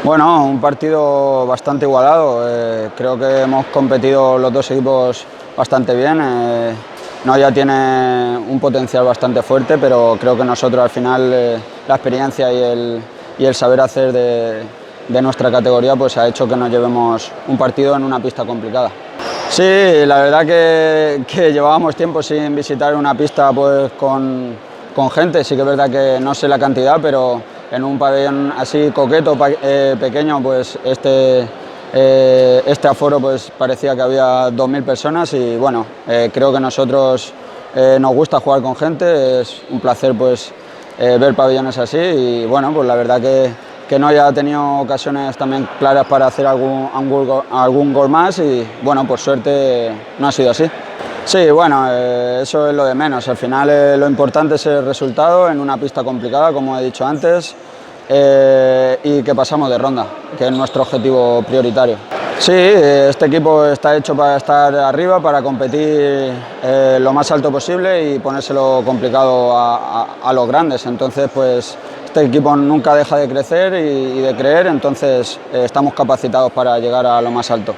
Bueno, un partido bastante igualado. Creo que hemos competido los dos equipos bastante bien. Noia tiene un potencial bastante fuerte, pero creo que nosotros al final la experiencia y el saber hacer de nuestra categoría pues ha hecho que nos llevemos un partido en una pista complicada. Sí, la verdad que llevábamos tiempo sin visitar una pista pues con gente. Sí que es verdad que no sé la cantidad, pero en un pabellón así coqueto, pequeño, pues este aforo pues parecía que había 2.000 personas y bueno, creo que nosotros nos gusta jugar con gente, es un placer pues ver pabellones así y bueno, pues la verdad que no haya tenido ocasiones también claras para hacer algún gol más y bueno, por suerte no ha sido así. Sí, bueno, eso es lo de menos. Al final lo importante es el resultado en una pista complicada, como he dicho antes, y que pasamos de ronda, que es nuestro objetivo prioritario. Sí, este equipo está hecho para estar arriba, para competir lo más alto posible y ponérselo complicado a los grandes. Entonces, pues este equipo nunca deja de crecer y de creer, entonces estamos capacitados para llegar a lo más alto.